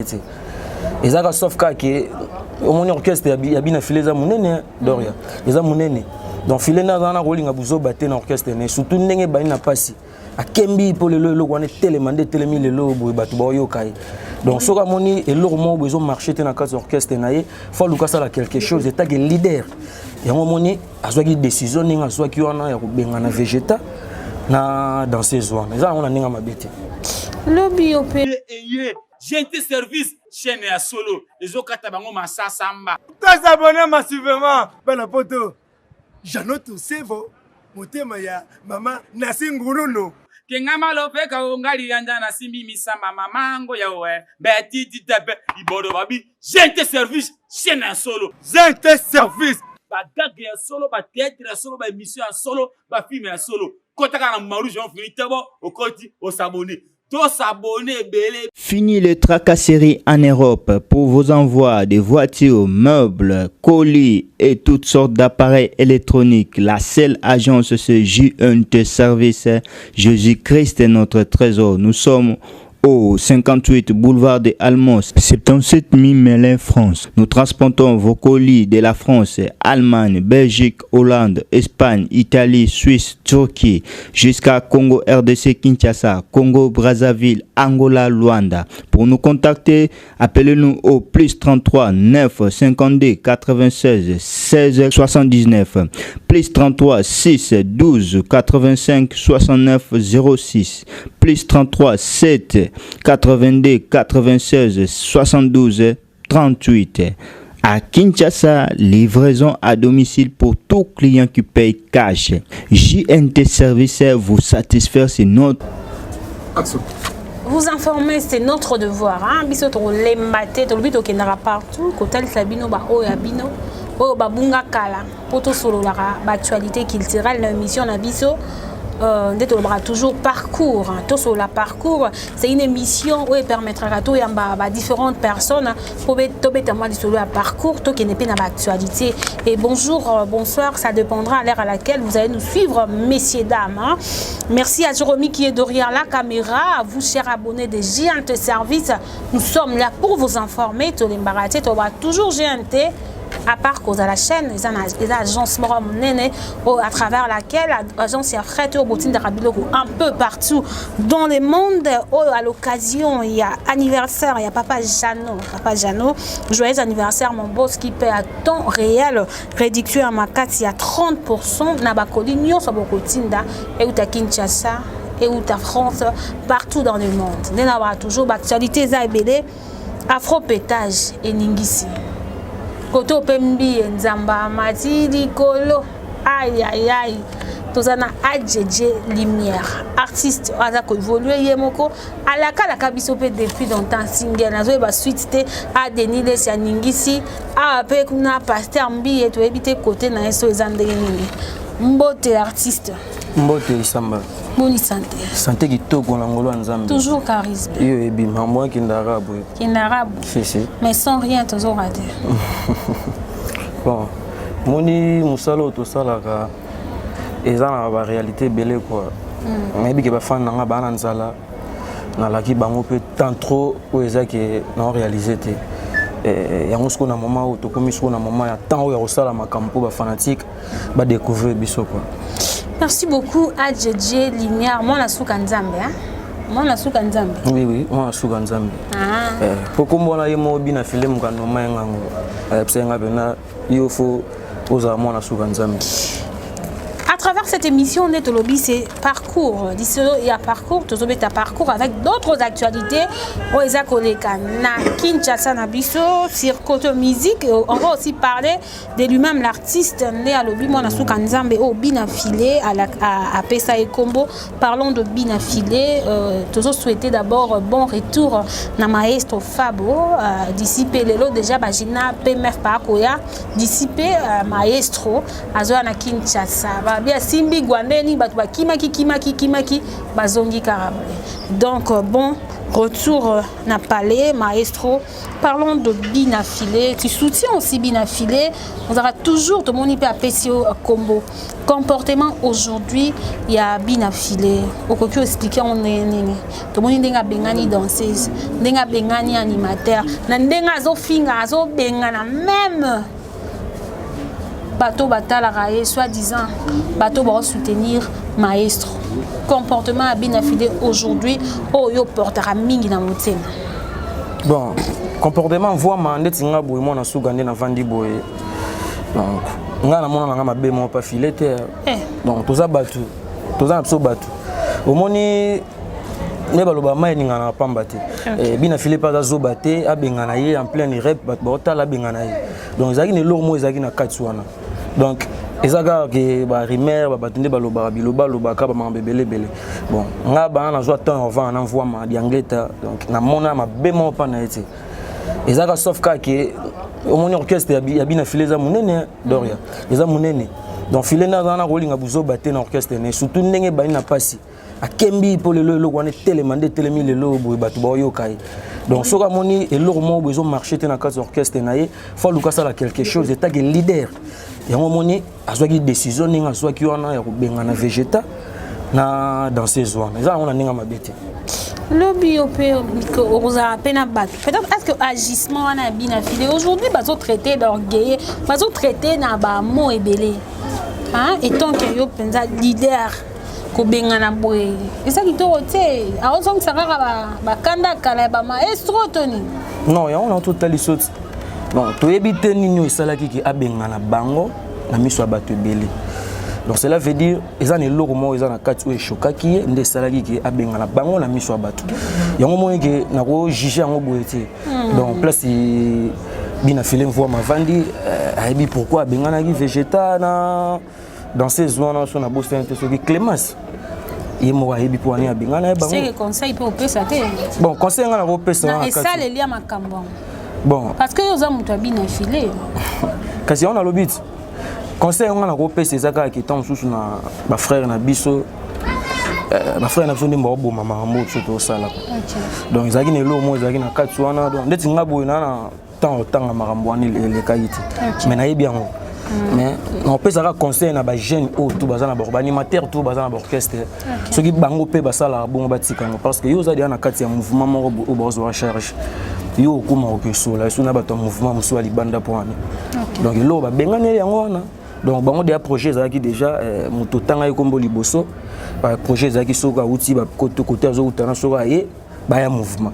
Et ça sauf que mon orchestre y a bien filé ça monene Doria. Les a monene. Donc filé na na rolling abuzo batté dans orchestre mais surtout ndenge ba ina passi. A Kembi pour le wana télémandé télémi le lo boy batu ba yo kai. Donc soka moni et lo mo bezo marcher dans quatre orchestre naie, faut luka ça quelque chose état que leader. Et mon moni azwa ki décision ninga azwa ki wana ya kubenga na Vegeta na dans ces zones. Mais ça on a ninga mabete. Le biop j'ai été service chaîne à solo. Les autres bango massa samba. T'as abonné massivement. Ben poto. Jano tout sevo. Motema ya mama nasinguluno. Kengama lope ka ongali yanda na simbi misamba mamango ya we. Beti titepe ibodo babi. J'ai été service chaîne à solo. J'ai été service. Ba gag ya solo, ba théâtre ya solo, ba émission ya solo, ba film ya solo. Kota kana maru j'en fini tebo au koti au s'abonner. Fini les tracasseries en Europe pour vos envois de voitures, meubles, colis et toutes sortes d'appareils électroniques. La seule agence c'est JNT Service. Jésus-Christ est notre trésor. Nous sommes au 58 boulevard des Almos, 77 000 Melun, France. Nous transportons vos colis de la France, Allemagne, Belgique, Hollande, Espagne, Italie, Suisse, Turquie, jusqu'à Congo, RDC, Kinshasa, Congo, Brazzaville, Angola, Luanda. Pour nous contacter, appelez-nous au plus 33 9 52 96 16 79, plus 33 6 12 85 69 06, plus 33 7 82 96 72 38. À Kinshasa, livraison à domicile pour tout client qui paye cash. JNT Service vous satisfaire, c'est notre action. Vous informer, c'est notre devoir. Hein? Biso to lembate, to bito kendara partout. Kotal sabino ba o ya bino, o ba bunga kala. Poto solo la ba actualité culturelle, l'émission na biso. Toujours parcours, tout sur la parcours, c'est une émission où elle permettra à différentes personnes pour à parcours, tout qui n'est pas dans l'actualité. Et bonjour, bonsoir, ça dépendra à l'heure à laquelle vous allez nous suivre, messieurs, dames. Hein. Merci à Jérôme qui est derrière la caméra, à vous, chers abonnés de GNT Service. Nous sommes là pour vous informer, tout l'embarrassé, tout va toujours GNT. À part cause à la chaîne, les agences à travers laquelle l'agence a fret au botin de Rabiloko un peu partout dans le monde. À l'occasion, il y a anniversaire, il y a Papa Jano, joyeux anniversaire, mon boss qui paie à temps réel, réduction à ma carte, il y a 30%, Nabakoli, Nyon, Sabokotinda, et où Kinshasa, et où France, partout dans le monde. Nous avons toujours l'actualité Zaibele, Afro-pétage et Ningisi. Koto pembi nzamba matidi kolo aïe aïe aïe tozana adjeje lumière artiste aza ko évoluer yemoko alaka la kabiso pe depuis longtemps single nazo ba suite te a denile sia ningisi a pe kuna pasteur mbi et to ebite côté na eso ezandenge nini mbote artiste Mbote isamba. Boni santé. Santé qui toque en angolo nzambe. Toujours charisme. Yo ebi moi qui ndarabe. Qui n'arabe. Si. Mais sans rien toujours raté. Bon. Moni musalo to salaka. Ezana ba réalité belé quoi. Mais bi ke ba fan nga ba nzala. Na laki bango peut tant trop ou ezaki non réalisé té. yango siko na moment où to komi siko na moment ya temps où ya osala makampo ba fanatique ba découvrir biso quoi. Merci beaucoup à JJ Lumière, moi la souka nzambe hein. Moi la souka nzambe. Oui, moi la souka nzambe. Pourquoi moi na yemo bina film ka no mayengango. Psenga bena il faut oza moi la souka nzambe. À travers cette émission, on est au lobby, c'est parcours. D'ici il y a parcours, tu as un parcours avec d'autres actualités. On est à Kinshasa, Nabiso, sur côté musique. On va aussi parler de lui-même, l'artiste né à lobby. Moi, je Kanzambe au Binafilé, à Pesa et Combo. Parlons de Binafilé. Toujours souhaiter d'abord bon retour na maestro Fabo. D'ici Pelelo, déjà, Bagina, PMF Parakoya. D'ici Maestro, à Kinshasa. Bien, si Kimbi Guandeni, Batouba Kimaki, Bazongi Karabale. Donc, bon, retour na palais, maestro. Parlons de Binafilé. Tu soutiens aussi Binafilé. On aura toujours tout le monde peut apprécier combo. Comportement aujourd'hui, il y a Binafilé. Au cas où expliquer on est tout le monde est bengani danseuse, denga bengani animateur, denga zo finga zo bengana même bateau batala raé soi-disant bateau va soutenir maestro. Comportement à Binafilé aujourd'hui, oh yo portera mingi na montée. Bon, comportement voit mandé tinga boy moi na sougandé na vandi boy. Donc nga na mona nga mabe mo pa filete. Donc toza batu, toza abso batu. Au moni ne baloba mai ninga na pamba te. Binafilé pas zo baté abengana ye en plein rep bat bota la bengana ye. Donc ezaki ne lor mo ezaki na katsuana. Donc ezaka ke ba rimer ba batende baloba biloba loba ka ba mambebele bele. Bon, nga ba na zo temps avant na envoie ma diangleta. Donc na mona mabe mo pa na ete. Ezaka sauf ka ke au mon orchestre ya Binafilé za munene doria. Eza munene. Donc filé na na rolinga buzo baté na orchestre ne surtout ndenge ba na pasi. Akembi pour le lo wana telemandé telemi le lo boy batu ba yo kai. Donc soka moni et lo mo bezo marcher na case orchestre na ye, faut luka sala quelque chose état que leader. Yango moni azwaki décision ninga azwaki wana ya kubenga na vegeta na dans ces zones. Eza on a ninga mabete. Le biopé aux peine battu. Peut-être est-ce que agissement wana Binafilé aujourd'hui bazo traité d'orgueil, bazo traité na ba mo ebelé. Hein et tant que yo penza leader kobengana boye eza kitoko te aozongi sakaka bakanda kala ba maestro toni non ya on a tout ali soti bon to ebite nini esalaki ki abengana bango na miso bato ebele donc cela veut dire eza ne loko mo eza na kati o eshokaki ye nde esalaki ki abengana bango na miso bato yango moyi ke na ko juger yango boye te donc place Binafilé voit ma vandi aibi pourquoi abengana ki vegeta na dans ces zones on a bossé un peu sur Clémence et moi et pour aller à bingana bango c'est le conseil pour pesa te bon conseil ngana ko pesa et ça les liens makambo bon parce que yo za mutu Binafilé kasi on a le but conseil ngana ko pesa ezaka ki tant sous na ba frère na biso ba frère na biso ndimba obo mama mo tsoto sala donc ezaki ne lo mo ezaki na katsuana donc ndeti ngabo na tant makambo ani le kaiti mais na yebi yango mais on peut ça conseil na ba jeune au tout bazana ba animateur tout bazana ba orchestre ceux qui bango pe basala bon batika parce que yo za dia na kati ya mouvement moko au bozo wa charge yo kuma okeso la suna ba to mouvement muso ali banda point donc lo ba bengane yango na donc bango des projets za ki déjà moto tanga ikombo liboso ba projet za ki soka uti ba côté azo utana soka ye ba ya mouvement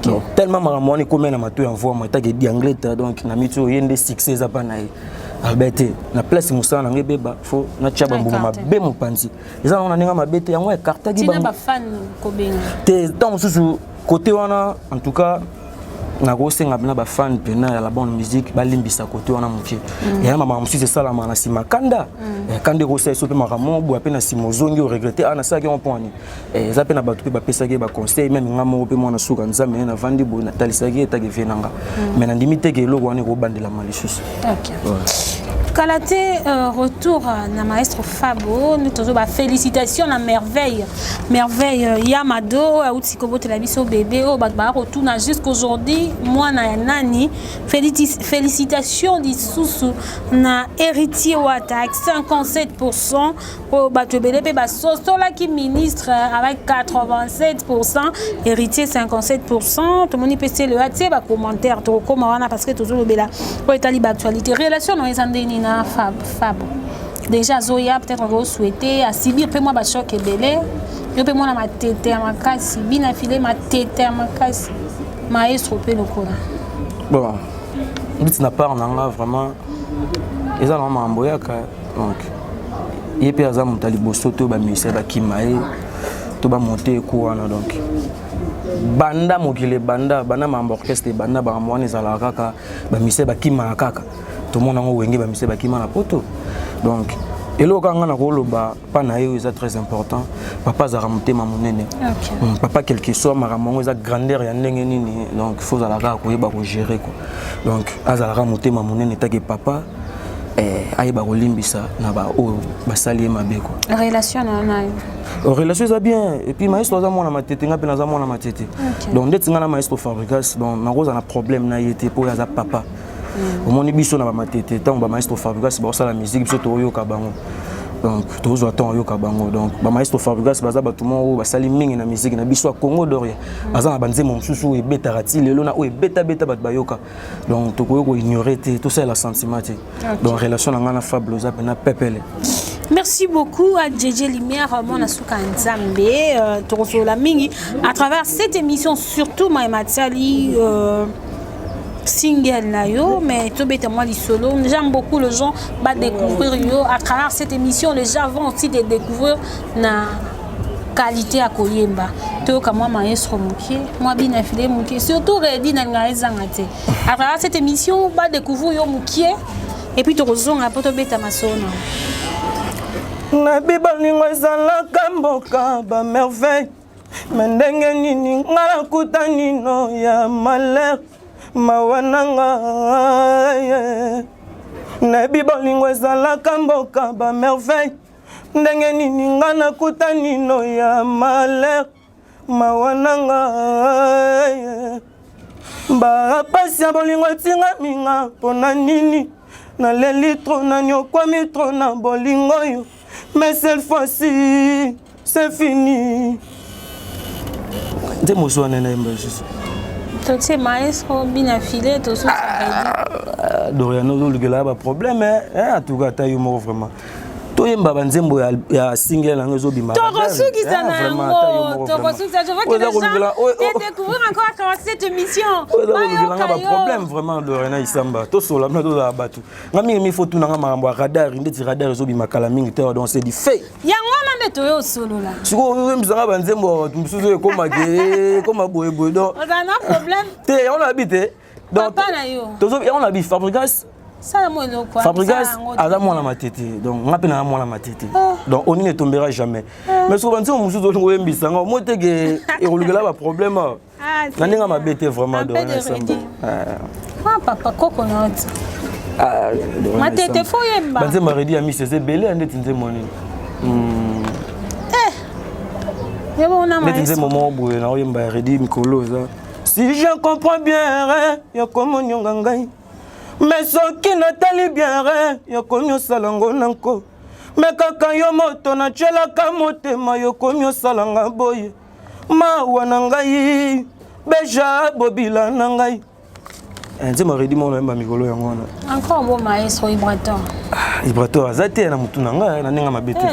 donc tellement maramoni comme na mato envoie moi ta ke di anglais donc na mito yende succès za pa na Albete na place musana na ngebeba fo na chaba mbuma mabe mopanzi eza na ninga mabete yango ya carte gi ba fan kobenga te tant susu côté wana en tout cas na ko senga bina ba fan pena ya la bonne musique balimbisa côté wana muke ya mama musisi sala mana sima kanda kande ko seso pe makamo bo pe na simozongi o regretter ana sa ki on point eza pe na batu pe ba pesa ki ba conseil même ngamo pe mona suka nzambe na vandi bo na talisaki eta ke venanga mais na ndimite ke loko wana ko bandela malicious. OK. Kalate retour na maestro Fabo nous toujours ba félicitations na merveille Yamado outi ko bote la biso bébé o ba retourna jusqu'aujourd'hui moi na nani félicitations disusu na héritier Watak 57% o bato belé pe ba sostola qui ministre avec 87% héritier 57% tout le monde peut se le hâter ba commentaire to comment wana parce que toujours bela o etali ba actualité relation no ezandeni Fabo. Déjà Zoya peut-être on va souhaiter à Sibir pe moi ba choc et belé. Yo pe moi na ma tete à ma kasi Binafilé ma tete à ma kasi. Maestro pe lokona. Bon. Dit na part nanga vraiment eza na mamboyaka donc yepe aza mutali bosoto ba ministère ba kimae to ba monter kuana donc banda mokile banda mambo orchestre banda ba mwana ezala kaka ba ministère ba kima kaka tout le monde a wenge ba mise ba kima na poto donc eloko nga na koloba pa na yo est très important papa za ramutema munene papa quelque soit maramongo za grandeur ya ndenge nini donc faut za la ko yeba ko gérer quoi donc azala ramutema munene take papa ayeba kolimbisa na ba oyo basali ye mabe quoi. Relation na relation ça bien et puis maestro za mona matete nga pe na za mona matete. Donc ndeti nga na maestro Fabregas donc na koza na problème na yete po ya za papa. Omoni biso na ba matete tant ba maestro Fabregas ba osala musique biso to yoka bango. Donc toujours attend yoka bango donc ba maestro Fabregas baza batumo basali mingi na musique na biso Congo d'Orient baza na banze mosusu e beta rati lelo na o e beta bat bayoka donc to ko ignorer tout ça la sentiment donc relation na ngana Fablo za na pepele. Merci beaucoup à JJ Lumière, Mona Souka Nzambe, Torosola Mingi. À travers cette émission, surtout Maïmatali, single na yo, mais tout bête moi les solo. J'aime beaucoup les gens va découvrir yo. À travers cette émission, les gens vont aussi découvrir na qualité à Koyemba. Tout comme moi maestro Mouké, moi bien affilé Mouké. Surtout Redi na ngazangate. À travers cette émission, va découvrir yo Mouké et puis Torozonga poto bête masona. Na bibalingo ezalaka mboka ba merveille mendenge nini ngala kutani no ya malheur mawananga na bibalingo ezalaka mboka ba merveille ndenge nini ngana kutani no ya malheur mawananga ba pasia bolingo tinga minga pona nini na lelitro na nyokwami tro na bolingo yo. Mais cette fois-ci, c'est fini. C'est mon choix, Nana Mbajis. Donc, c'est maestro, bien affilé, tout ça. Dorian, nous avons un problème, en tout cas, tu as eu vraiment. Tu as banzembo ya single na ngozo bima. Torosuki sana ngo. Torosuki ça je vois que les gens découvrir encore à travers cette émission. On a un problème vraiment de Rena Isamba. To sola na do abatu. Ngami mi faut tout na makambo radar ndeti radar zo bima kala mingi te donc c'est du fait. Yango na ndeto yo solo la. Siko we mzanga banzembo tumsuzo ekoma ke koma boye boye donc. On a un problème. Te on habite. Donc papa na yo. Tozo on habite Fabregas. Fabrigas a moi la matete donc on appelle moi la matete donc on ne tombera jamais mais souvent on nous dit on embissa on monte que il y a problème na ninga mabete vraiment de papa coconut matete faut yemba banze maredi ami c'est belé ndeti nze moni yebo na ndeti nze momo boye na yemba redi mikolo ça si je comprends bien ya comme nyonga ngai mais soki natali bien yokomi osala ngo nanko me kaka yo moto natyelaka motema yokomi osalanga boye mawa na ngai beja bobila na ngai nze maredi mona yemba mikolo yango wana encore bon maestro Ibrator Ibrator aza te na mutu na ngai na ndenge mabete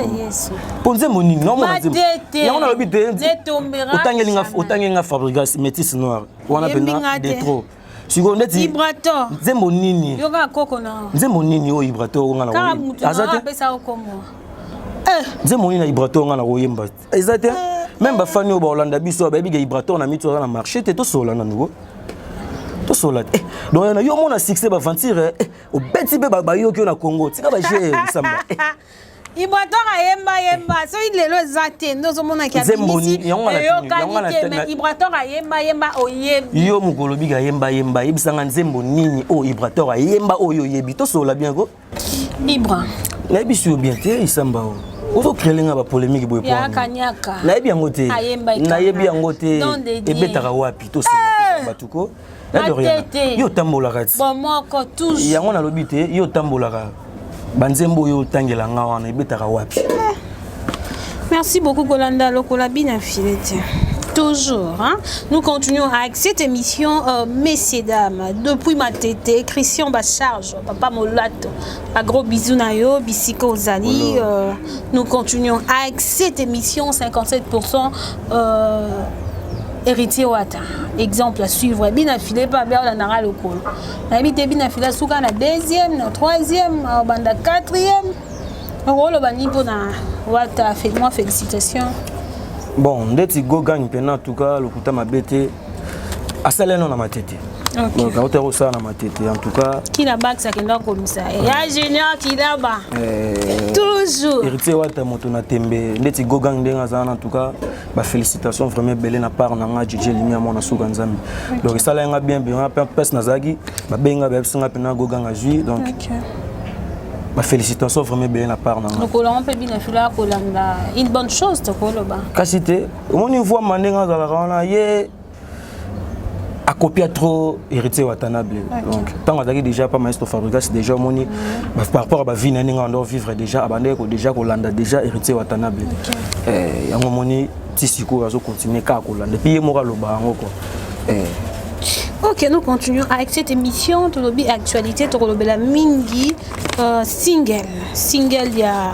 mpo nze monini naomona yango nalobi te otangelinga Fabregas métis noir wana pena de trop Ibrator nzembo nini yoka koko na nzembo nini o Ibrator nga na azate pesa okomo nzembo nini na Ibrator nga na koyemba ezate même ba fani o ba Holanda biso ba biga Ibrator na mito na marché te to sola na nugo to sola donc na yo mona succès ba ventire o beti be ba yo ki na Congo tika ba je samba Ibrator yemba so ilelo ezate ndozo mona ki abimisi yo Ibrator yemba oyebi yo mukolo biga yemba ibisanga nzembo nini o Ibrator yemba oyo yebi to sola bien ko Ibra na biso bien te isamba o ozo krelinga ba polémique boye ya kanyaka na yebi yango te na yebi yango te ebetaka wapi to sola batuko yo tambolaka ti bon moko toujours yango na lobi te yo tambolaka banzembo yo tangela nga wana ebetaka wapi. Merci beaucoup Kolanda Lokola bien affilé. Toujours, hein? Nous continuons avec cette émission, messieurs dames, depuis ma tête, Christian Bacharge, papa Molato, un gros bisou nayo, Bissiko Zali. Nous continuons avec cette émission 57%. Héritier Wata, exemple à suivre, bien affilé par Béa Nara Lokolo. Habité bien affilé sous la deuxième, la troisième, la quatrième. Rôle au niveau na Wata, faites-moi félicitations. Bon, dès que go gagne en tout cas, le coup de ma bête, à celle-là non à ma tête. Donc, à hauteur ça dans ma tête. En tout cas. Qui la bague ça qui est comme ça. Il y a Junior qui là-bas. Toujours. Héritier Wata Motona Tembe. Dès que go gagne en tout cas, bah félicitations vraiment belle na part na nga JJ Lumière mon asuka nzambe. Donc ça là nga bien bien personne nazagi, bah benga ba singa pena go gagne jui donc. félicitations vraiment bien la part. Donc on peut bien faire une bonne chose to koloba. Kasité, on y voit manenga dans la rana yé a copié trop héritier Watanabe. Donc tant qu'on a déjà pas maestro fabricat déjà moni par rapport à ba vie n'enga on doit vivre déjà abandé ko déjà Kolanda déjà héritier Watanabe. Yango moni tisiko azo continuer ka Kolanda puis mora loba ngo ko. Ok, nous continuons avec cette émission de lobby actualité de la Mingi single il y a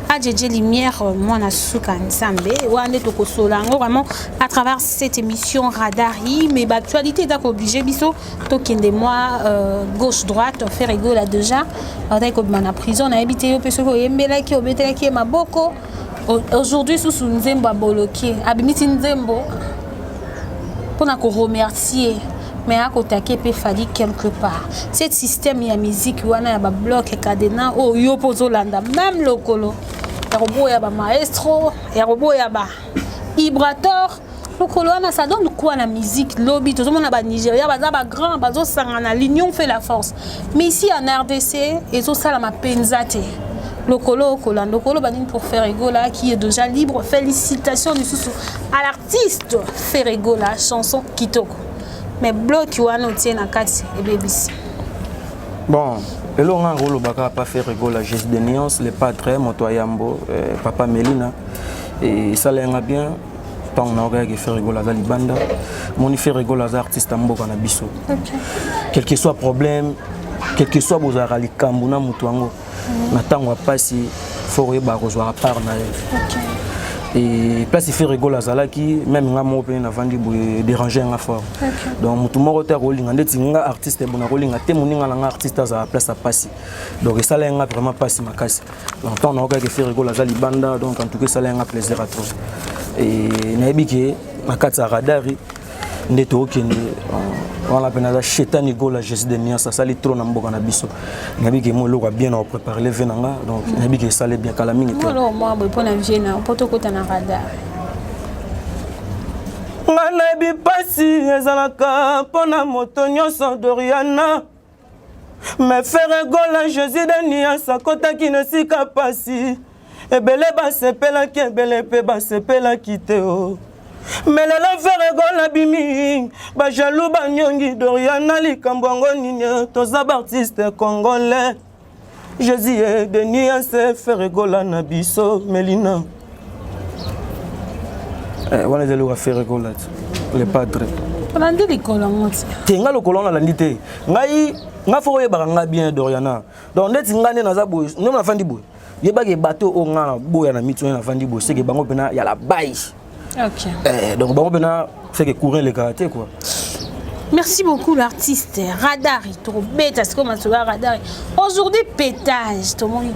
AJJ Lumière moi na suka nsambe wande to kosolango vraiment à travers cette émission Radari mais actualité est obligé biso to kende moi gauche droite faire ego là déjà avec comme na prison na habité yo peso yembela ki obetela ki maboko aujourd'hui sous nzembo boloké abimiti nzembo pour na ko remercier mais à côté peut fallu quelque part cet système ya musique wana ya ba bloc cadena o yo pozolanda même lokolo ya robo ya ba maestro ya robo ya ba vibrateur lokolo wana ça donne quoi la musique lobby tout le monde ba Nigeria ba grand bazo sangana l'union fait la force mais ici en RDC ezo sala ma penzate lokolo kolando lokolo banine pour faire Ferregola qui est déjà libre félicitations du sous à l'artiste Ferregola chanson Kitoko. Mais bloc qui wana tient na kati et bébis. Bon, et là on a rôle baka pas faire Ferregola Jésus de Nuance les patrons Motoyambo papa Melina et ça l'enga bien tant on a regardé Ferregola za libanda mon Ferregola za artiste mboka na biso. Quel que soit problème, quel que soit bozara likambo na mutu wango na tango pasi faut yeba rejoindre part na et place fait Ferregola zalaki même nga mo pe na vandi bo déranger nga fort donc mutu moko te rolinga ndeti nga artiste bona rolinga te moninga nga artiste za place à passer donc ça là nga vraiment passer makasi donc on a regardé Ferregola za libanda donc en tout cas ça là nga plaisir à tous et na ebiki makati Radari ndeto okende on la peine chetani gola Jésus de Nia ça sali trop na mboka na biso nabi ke mo loko bien na préparer le venanga donc nabi ke sale bien kala mingi moi moi pour na viena poto kota na radar ngana bi pasi ezalaka pona moto nyonso Doriana me faire gola Jésus de Nia ça kota ki ne sika pasi ebele ba sepela ki ebele pe ba sepela ki te o mais le Ferregola bimi ba jaloux ba nyongi Doriana likambongo nini toza artiste congolais Jésus de Nuance Ferregola na biso Melina wana zelo wa Ferregola le padre on dit les colons tenga le colon la ndité ngai nga fo yeba nga bien Doriana donc ndeti ngane na za boy no na fandi boy yeba ke bateau o nga boya na mitu na fandi boy c'est que bango pena ya la baille. Ok. Donc bon ben c'est que courir les karaté quoi. Merci beaucoup l'artiste Radari trop bête est-ce comment tu vas Radari aujourd'hui pétage tout le monde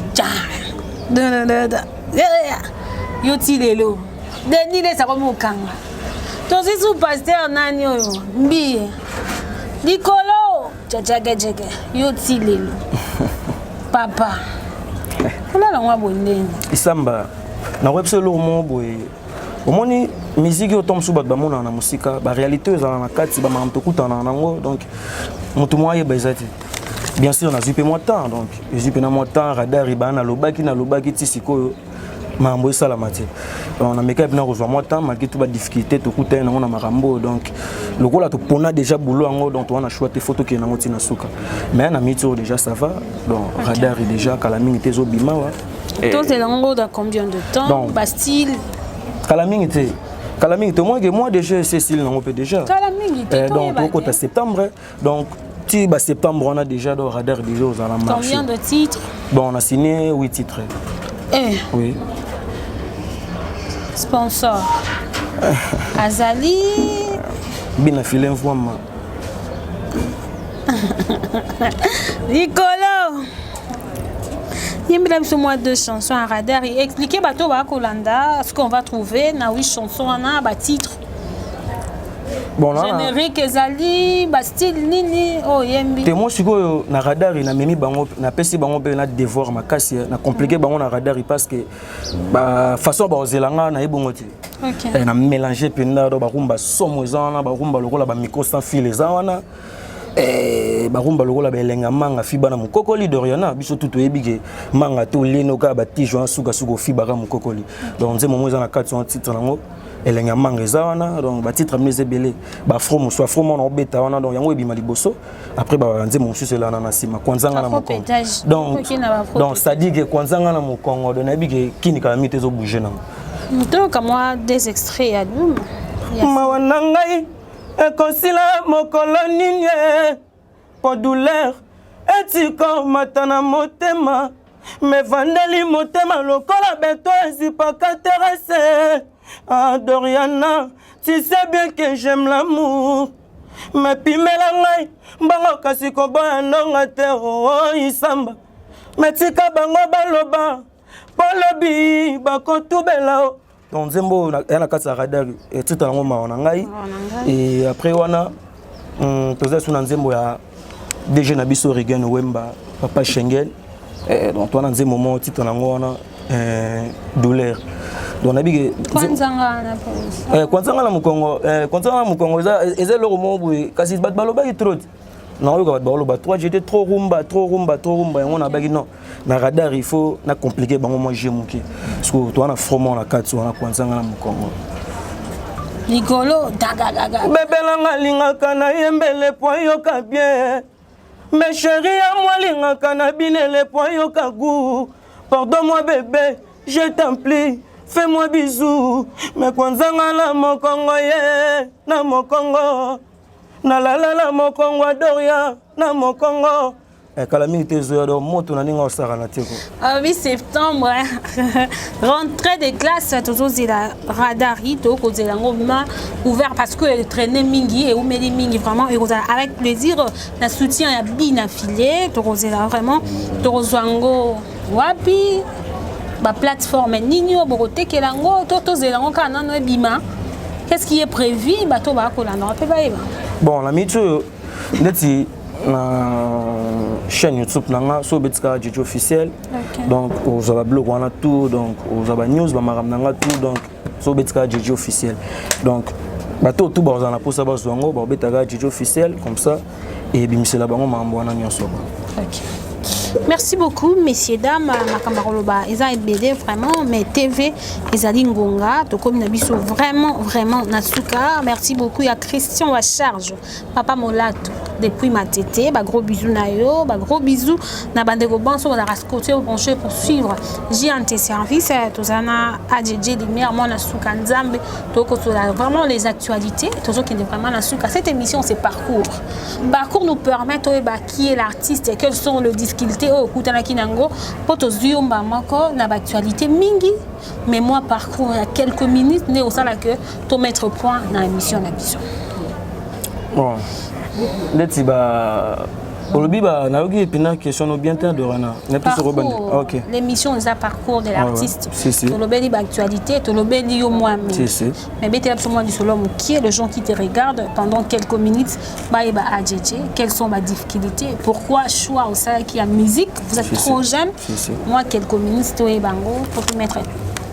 yoti lelo deni les ça comme okanga to si sous pasteur nani oyo mbi likolo tchagege yoti lelo papa ona la mwa bondeni isamba na website lo mo boy omoni musique yo tombe sous bat ba mona na musika ba réalité za na kati ba mamto kutana nango donc mutu moye bazati bien sûr na zupe mo temps donc zupe na mo temps Radari ba na lobaki tisiko mambo sala mati on a meka bina rejoindre mo temps malgré tout ba difficulté to kutana na makambo donc lokola to pona déjà boulot ngo donc on a choisi photo qui na ngoti na suka mais na mito déjà ça va donc Radari déjà kalami te zo bima wa toi c'est lango dans combien de temps Bastille Kalaming moi déjà c'est style non peut déjà donc au côté septembre donc ti ba septembre on a déjà dans Radar déjà aux alentours. Combien de titres? Bon on a signé 8 titres. Oui. Sponsor Azali Bina filé voix Nicolo. Il y a moins de chansons à Radar et expliquer bateau à Kolanda ce qu'on va trouver na 8 chansons on a ba titre. Bon là générique Ezali Bastille nini oh yembi. Te moi siko na Radar na memi bango na pesi bango be na devoir makasi na compliqué bango na Radar parce que ba façon ba ozelanga na ebongoti. OK. Na mélanger penda do ba rumba somo ezana ba rumba lokola ba micro sans fil ezana. barumba lokola belenga manga fiba na mukokoli doriana biso tout oyebike manga to leno ka batijo suka suka fiba ka mukokoli donc nze momo eza na 400 titres nango elenga manga eza wana donc ba titre mneze belé ba from soit from on obeta wana donc yango ebima liboso après ba nze mosusu elana na sima kwanzanga na mokongo donc ça dit que kwanzanga na mokongo donc nabike kini ka mite zo bouger nango donc moi des extraits à nous mawanangai ekosila mokolo nini po douleur etiko matana motema me vandeli motema lokola beto ezipaka terese ah Doriana tu sais bien que j'aime l'amour me pimela ngai bango kasi koboya ndonga te oh isamba me tika bango baloba polobi bakotubela o donc Zembo il y a la carte radar et tout en moment on a et après on a tous les sous Zembo ya déjà na biso Regen Wemba papa Schengen donc on a Zembo moment titre en on a douleur donc na bige kwanzanga na mukongo eza le romo kasi bat baloba trop non yo bat baloba 3 j'étais trop rumba et on a bagi non na radar il faut na compliqué bango moi j'ai muki parce que toi na froment na 4 on a kwanzanga na mukongo ligolo dagaga bebelanga lingaka na yembele po yoka bien mes chéris à moi lingaka na binele po yoka goût pardon moi bébé je t'en prie fais-moi bisous mais kwanzanga na mokongo ye na mokongo na la mokongo Doria na mokongo calamité zoyo moto na ninga osara na teko ah oui septembre rentrée des classes toujours la radari to cause la ngoma ouvert parce que traîner mingi et umeli mingi vraiment et avec plaisir na soutien ya bina filé to cause la vraiment to rozwango wapi ba plateforme ninyo borote kelango to zelango kana no bima qu'est-ce qui est prévu bato ba ko la no pe ba bon la mitu neti na chaîne YouTube nanga so betika DJ officiel donc aux aba blog wana tout donc aux aba news ba maram nanga tout donc so betika DJ officiel donc bato tout ba na posa ba zongo ba betaka DJ officiel comme ça et bimisela bango mambo wana nyonso. OK. Merci beaucoup, messieurs, dames. Makamaroloba, Eza BD vraiment, mais TV, Ezali Ngonga, Tokomi Nabiso, vraiment, Nasuka. Merci beaucoup. Il y a Christian à charge, Papa Molato, depuis ma tété, gros bisous Nayo, gros bisous, Nabandego Banso, on a rascoté au branché pour suivre JNT Service, Tozana, ADJ, Lumière, moi, Nasuka, Nzambe, Toko, vraiment les actualités, toujours qui est vraiment Nasuka. Cette émission, c'est parcours. Parcours nous permet de qui est l'artiste et quelles sont les difficultés au Kutanaki Nango, Potozuyomba Mako, na actualité Mingi, mais moi parcours il y a quelques minutes, né au salon que to mettre point dans l'émission d'ambition. Bon, let's ba Olobiba, na yogi pina question bien temps de Rana. OK. L'émission est un parcours de l'artiste. To lobeli ba actualité, to lobeli yo moi. Mais bete absolument du solo qui est le gens qui te regardent pendant quelques minutes, ba AJJ, quelles sont ma difficultés, pourquoi choix au ça qui a musique, vous êtes trop jeune. Moi quelques minutes to bango pour mettre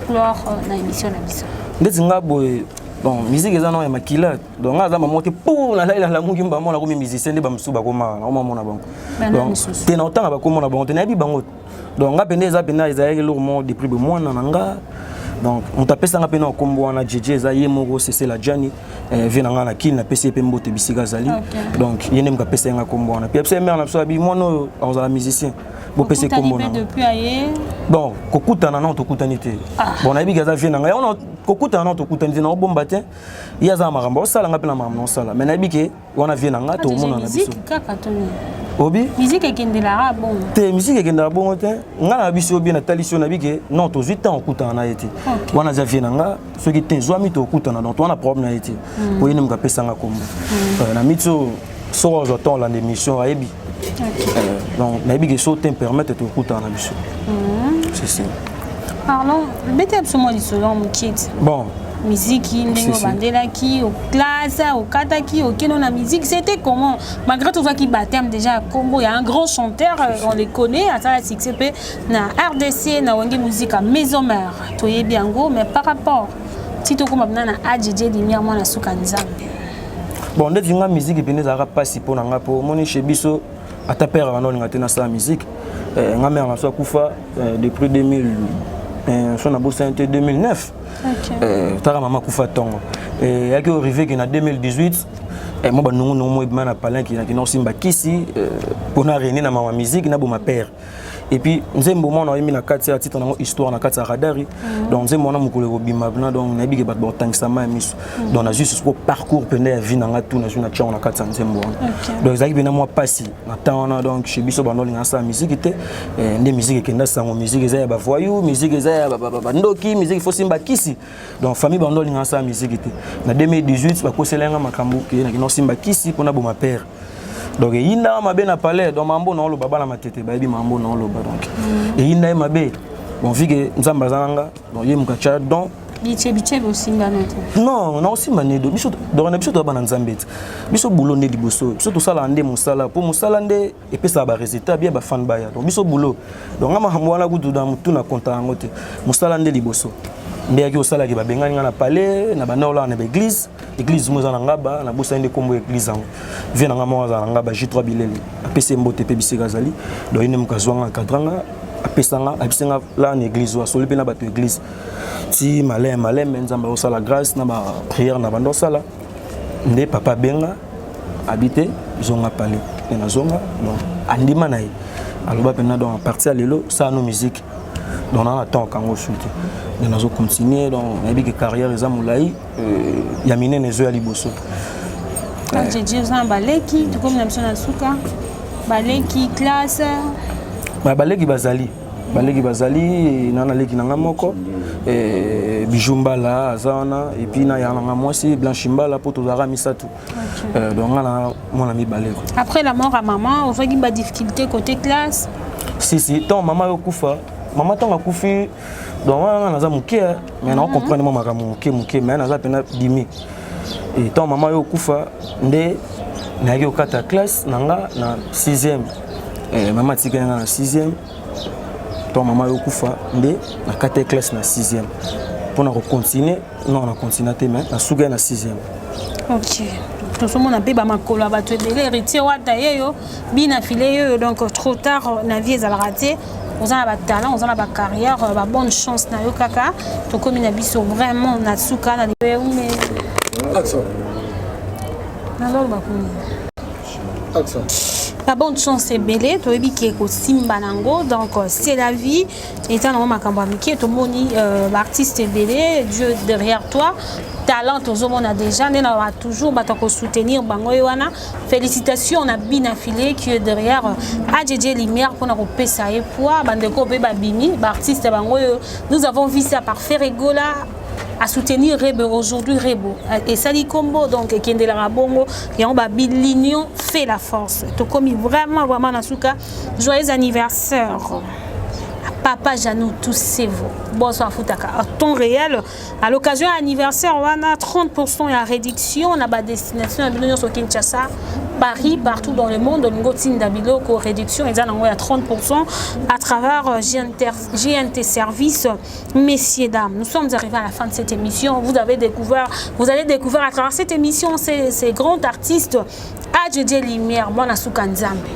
couleur dans l'émission d'ambition. Ndezinga boy bon musique eza no ya makila donc ngaza mamote pour la la mungimba mona ko musicien nde ba msuba ko ma na mona bango donc te na otanga ba ko mona bango te na bi bango donc ngapende eza pena eza yeke lourement depuis be mwana nanga donc on tapesa ngapena okombo wana JJ eza yemoko c'est la Jani vina ngana kin na PC pe mbote bisika zali donc yene mga pesa nga kombo wana puis après mère na so abi mwana ozala musicien bo PC kombo na depuis aye bon kokutana na to kutanite bon na biga za vina nga on kokutana na to kutanite na bomba te yaza makambo osala ngapela makambo osala mais na bike wana vina nga to mona na biso obi musique ekendela bon te musique ekendela bon te nga na biso obi na talisio na bike non to 8 ans okutana na yete wana za vina nga soki te zwami to okutana donc wana problème na yete po yene mga pesa nga kombo na mitso so j'attends la émission ayebi donc na bike so te permettre to okutana na biso c'est ça. Parlons, mettez absolument du selon mon kit. Bon. Musique, Ndengo Bandela qui, au classe, au kataki, au kino na musique, c'était comment? Malgré tout ça qui battait déjà à Congo, il y a un grand chanteur, on les connaît, à ça la CXP, na RDC, na Wangi Musique à Maison Mère, Toye Biango, mais par rapport, si tu comme na AJJ Lumière, moi na Souka Nzambe. bon ndeti nga musique epene ezalaka mpasi mpo na nga mpo omoni chez biso ata père anolinga te nasala musique nga mère na so akufa depuis 2000 so nabosani te 2009 taka mama akufa ntongo yaki orive ke na 2018 moi banongo mo ebima na palinki nakina osimba kisi mpona rene na mama musique na boma père et puis nzembo mona oyemi na kati ya titre nango histoire na kati ya radari donc nzembo mona mokolo kobima bina donc nayebi ke bato baotangisama ya miso donc na juste siko parcours pene ya vie nanga tu nazwi na tiango na kati ya nzembo wana donc ezalaki pena mwa pasi na temps wana donc chez biso bandolinga asala musique te nde musique ekenda sango musique eza ya bavoyou musique eza ya bandoki musique ifo simba kisi donc famille bandolinga asala musique te na 2018 bakoselenga makambo ke nakina osimba kisi mpona boma père donc yinda mabe na palais donc mambo na oloba bana matete bayebi mambo na oloba donc yinda mabe bon vike nzamba zananga donc ye mukacha donc biche osimba note non na osimba nedo biso donc na biso to bana nzambete biso boulot nde liboso biso to sala nde musala pour musala nde epesa ba résultat bien ba fan baya donc biso boulot donc ngama hambo wana kudu na mutu na konta ngote musala nde liboso nde yaki osala ki babengani nga na palais na banola na église mo za na ngaba na bosa nde kombo église ango vie na ngama za na ngaba J3 bilele apese mbote pe bisika zali do ine mukazwanga kadranga apesanga abisenga la na église wa soli pe na bato église ti malé nzamba osala grâce na ba prière na bando sala nde papa benga habité zonga palais na zonga donc andima na ye aloba pena donc à partir lelo ça no musique donc on attend quand on shoot on a continuer donc on a dit que carrière eza moulai ya minene zo ya liboso j'ai dit ça baleki tout comme na suka baleki classe baleki bazali nana leki nanga moko bijumbala azana et puis na yana mwasi blanchimbala pour to zara misatu donc na mon ami baleko après la mort à maman on voit qu'il y a difficulté côté classe si tant maman yokufa maman tanga kufi donc wana naza muke mais na comprendre moi makambo muke mais naza pena dimi et tant maman yo kufa nde na yo kata classe nanga na 6e maman tika na 6e tant maman yo kufa nde na kata classe na 6e pour na continuer non na continuer mais na suga na 6e OK tout ce monde a pe ba makolo ba to délai héritier wa d'ailleurs bina filé donc trop tard na vie za raté on a un talent, on a une carrière, une bonne chance na yo kaka. To comme na biso vraiment na tsuka na mais accent. Alors ba ko. Accent. La bonne chance est belle, to ebi ki ko simba nango donc c'est la vie. Et tant na makambo amiki to moni l'artiste est belle, Dieu derrière toi. Talent on a déjà on a toujours soutenir bango wana félicitations on a bien affilé qui est derrière AJJ Lumière pour na kopesa et poids bandeko pe babimi artiste bango nous avons vu ça par Ferregola à soutenir Rebo aujourd'hui Rebo et Sali Combo donc Kendela Rabongo et on babi l'union fait la force to comme vraiment nasuka joyeux anniversaire Papa Janou, tous c'est vous. Bonsoir Foutaka. À temps réel, à l'occasion anniversaire, on a 30% de la réduction. On a des destinations à Bino sur Kinshasa, Paris, partout dans le monde. On a une réduction. Ils ont 30% à travers GNT Service. Messieurs, dames, nous sommes arrivés à la fin de cette émission. Vous allez découvrir à travers cette émission ces grands artistes. AJJ Lumière, Bonasuka Nzambe.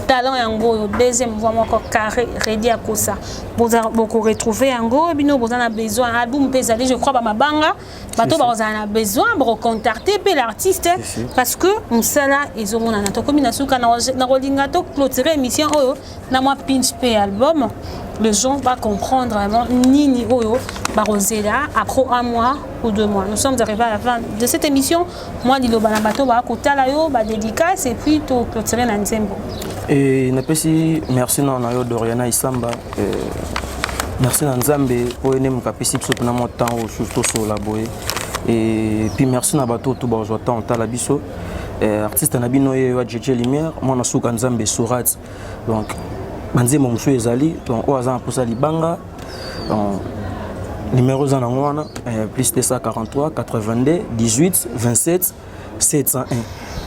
Talent yango deuxième voix encore carré ready à kosa beaucoup retrouver yango bino bozana besoin album pesali je crois ba mabanga bato bazana besoin de contacter pe l'artiste parce que musala ezomona na to comme na suka na rolinga to clôturer émission oyo na moi pinch pe album les gens vont comprendre vraiment ni oyo barozela après un mois ou 2 mois nous sommes arrivés à la fin de cette émission moi dilo bana bato ba kotala yo ba dédicace et puis to clôturer na nzembo. Et merci na yo Doriana Isamba merci na Nzambe pour ene mukapesi biso na mo temps au surtout sur la boye et puis merci na bato tout ba joie temps la biso artiste na bino yo AJJ Lumière moi na suka Nzambe Surat donc banzemo musu ezali donc oza pour ça libanga numéro za ngwana plus 243 82 18 27 701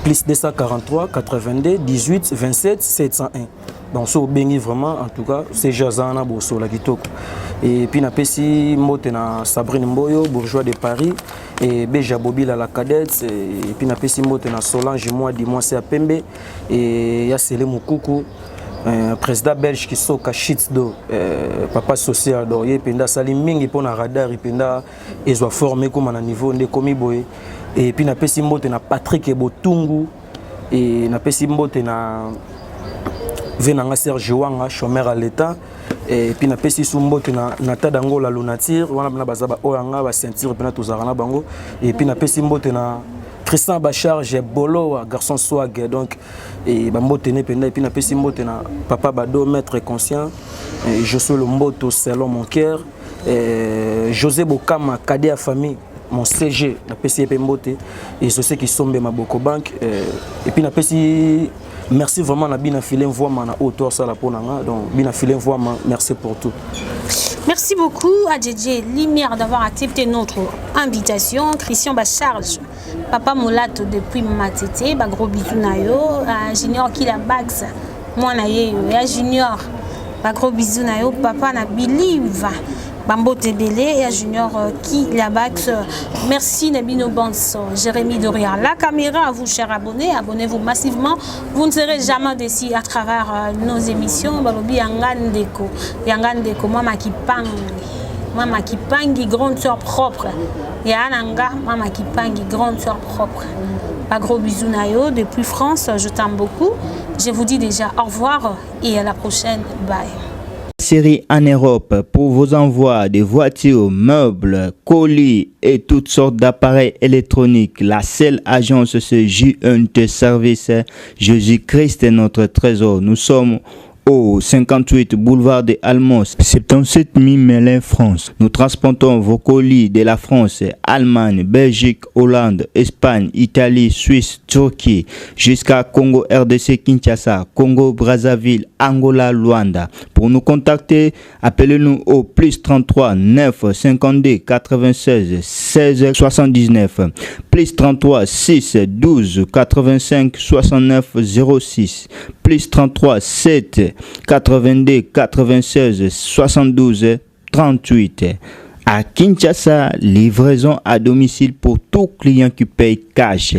plus 243 82 18 27 701 donc so bengi vraiment en tout cas c'est Jazana bosso la kitoko. Et puis na pesi mbote na Sabrine Mboyo bourgeois de Paris et Beja Bobila la cadette et puis na pesi mbote na Solange moi di moi c'est à Pembe et ya Sele Mukuku président belge qui soka Shitsdo papa social do ye penda sali mingi pona radar penda ezwa formé comme na niveau de komi boye et puis na pesi mbote na Patrick Botungu et na pesi mbote na venanga Serge Wanga chômeur à l'état et puis na pesi sumbote na nata dango la lunatir wana na bazaba oyanga ba ceinture pena tozarana bango et puis na pesi mbote na Christian Bacharge Bolo garçon swag donc et bambote ne penda et puis na pesi mbote na papa Bado maître conscient et je suis le mboto selon mon cœur José Bokama cadet à famille mon CG na pesi mbote et je sais qui sombe ma Boko Bank et puis na pesi merci vraiment na bina filé voix na auteur ça la ponanga donc bina filé voix merci pour tout. Merci beaucoup à DJ Lumière d'avoir accepté notre invitation. Christian Bacharge, Papa Molato depuis Matete, ba gros bisous na yo, Junior Kila Bax, moi na ye yo, Junior, ba gros bisous na yo, Papa na Believe. Bambo Tebele et Junior Kila Bax. Merci Nabino Banso, Jérémy Doria. La caméra à vous, chers abonnés. Abonnez-vous massivement. Vous ne serez jamais déçus à travers nos émissions. Balobi Yangandeko. Yangandeko, Mama Kipangi. Mama Kipangi, grande soeur propre. Yananga, Mama Kipangi, grande soeur propre. Un gros bisou Nayo depuis France. Je t'aime beaucoup. Je vous dis déjà au revoir et à la prochaine. Bye. Série en Europe pour vos envois de voitures, meubles, colis et toutes sortes d'appareils électroniques. La seule agence c'est JNT Service. Jésus-Christ est notre trésor. Nous sommes au 58 boulevard des Almos, 77 000 Melun, France. Nous transportons vos colis de la France, Allemagne, Belgique, Hollande, Espagne, Italie, Suisse, Turquie, jusqu'à Congo, RDC, Kinshasa, Congo, Brazzaville, Angola, Luanda. Pour nous contacter, appelez-nous au plus 33 9 52 96 16 79, plus 33 6 12 85 69 06, plus 33 7 82 96 72 38. À Kinshasa, livraison à domicile pour tout client qui paye cash.